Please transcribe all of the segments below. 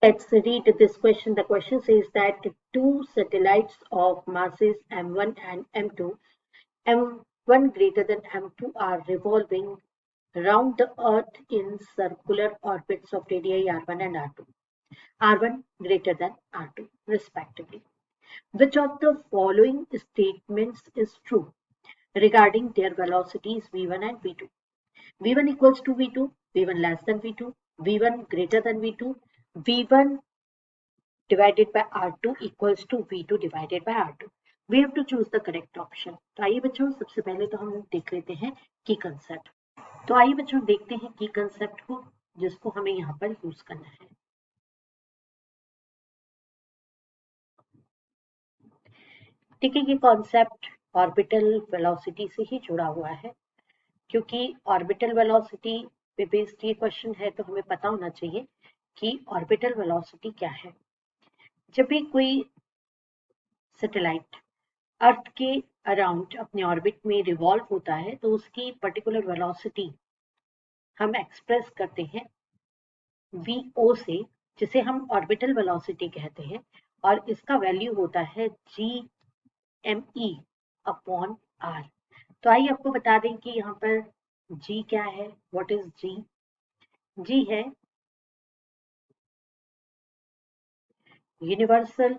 Let's read this question. The question says that two satellites of masses m1 and m2, m1 greater than m2, are revolving round the Earth in circular orbits of radii r1 and r2, r1 greater than r2, respectively. Which of the following statements is true regarding their velocities v1 and v2? v1 equals to v2, v1 less than v2, v1 greater than v2, v1 divided by R2 equals to V2 divided by R2. We have to choose the correct option. तो आइए बच्चों सबसे पहले तो हम देख लेते हैं की कंसेप्ट. तो आइए बच्चों देखते हैं की कंसेप्ट को जिसको हमें यहाँ पर यूज करना है. ठीक है, ये कॉन्सेप्ट ऑर्बिटल वेलोसिटी से ही जुड़ा हुआ है क्योंकि ऑर्बिटल वेलोसिटी पे बेस्ड ये क्वेश्चन है तो हमें पता होना चाहिए कि ऑर्बिटल वेलोसिटी क्या है. जब भी कोई सैटेलाइट अर्थ के अराउंड अपने ऑर्बिट में रिवॉल्व होता है तो उसकी पर्टिकुलर वेलोसिटी हम एक्सप्रेस करते हैं वीओ से, जिसे हम ऑर्बिटल वेलोसिटी कहते हैं, और इसका वैल्यू होता है G M E upon R. तो आइए आपको बता दें कि यहाँ पर जी क्या है. What is G? जी है universal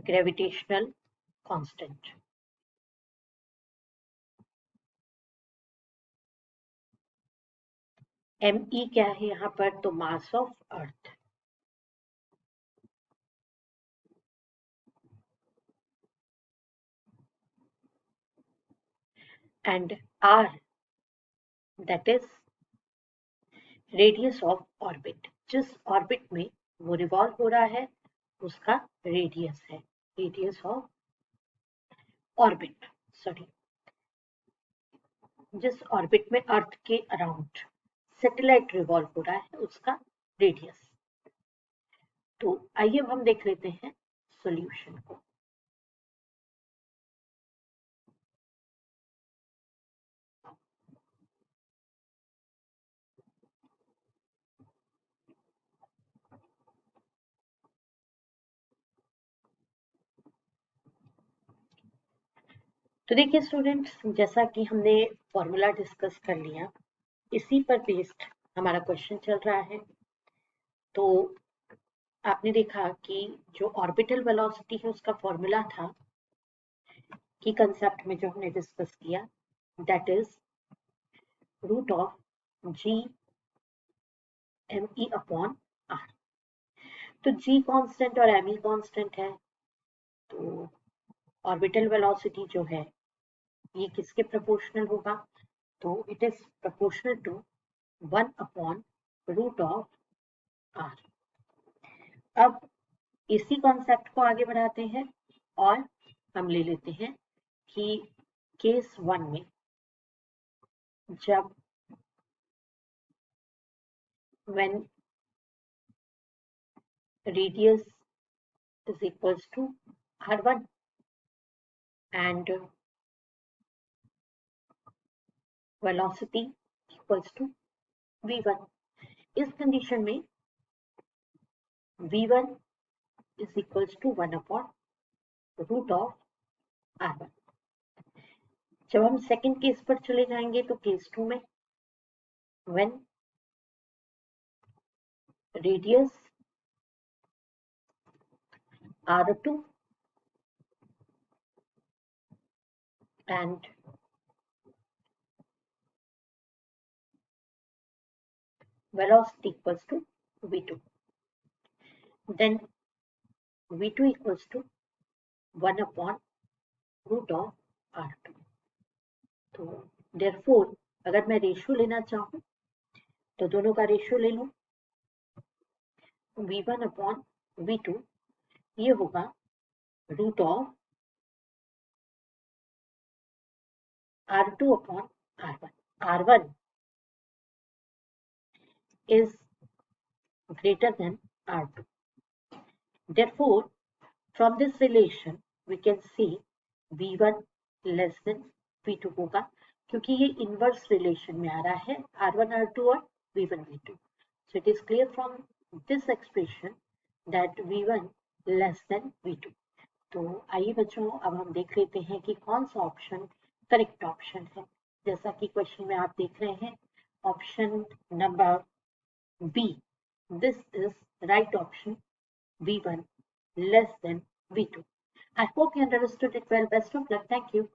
gravitational constant. M E क्या है यहाँ पर? तो mass of earth. And R that is radius of orbit. जिस ऑर्बिट में वो रिवॉल्व हो रहा है उसका रेडियस है, रेडियस ऑफ ऑर्बिट. सॉरी, जिस ऑर्बिट में अर्थ के अराउंड सैटेलाइट रिवॉल्व हो रहा है उसका रेडियस. तो आइए अब हम देख लेते हैं सॉल्यूशन को. तो देखिए स्टूडेंट्स, जैसा कि हमने फॉर्मूला डिस्कस कर लिया, इसी पर बेस्ड हमारा क्वेश्चन चल रहा है. तो आपने देखा कि जो ऑर्बिटल वेलोसिटी है उसका फॉर्मूला था की कंसेप्ट में जो हमने डिस्कस किया, that is root of G M E upon R. तो जी कांस्टेंट और एम ई कांस्टेंट है, तो ऑर्बिटल वेलोसिटी जो है ये किसके प्रोपोर्शनल होगा? तो it is proportional to 1 upon root of R. अब इसी कॉन्सेप्ट को आगे बढ़ाते हैं और हम ले लेते हैं कि केस 1 में जब when radius is equals to r1 and velocity equals to v1, इस कंडीशन में v1 is equals to 1 upon root of r1. जब हम सेकेंड केस पर चले जाएंगे तो केस 2 में when radius r2 and velocity equals to v2, then v2 equals to 1 upon root of r2. तो therefore अगर मैं रेशियो लेना चाहूं तो दोनों का रेशियो ले लूं. v1 अपॉन v2 ये होगा root of r2 upon r1. r1 is greater than r2. Therefore, from this relation we can see v1 less than v2 होगा क्योंकि ये इनवर्स रिलेशन में आ रहा है R1 R2 और V1 V2. So it is clear from this expression that V1 less than V2. तो आइए बच्चों अब हम देख लेते हैं कि कौन सा ऑप्शन करेक्ट ऑप्शन है. जैसा कि क्वेश्चन में आप देख रहे हैं option number B, this is right option, V1 less than V2. I hope you understood it well. Best of luck. Thank you.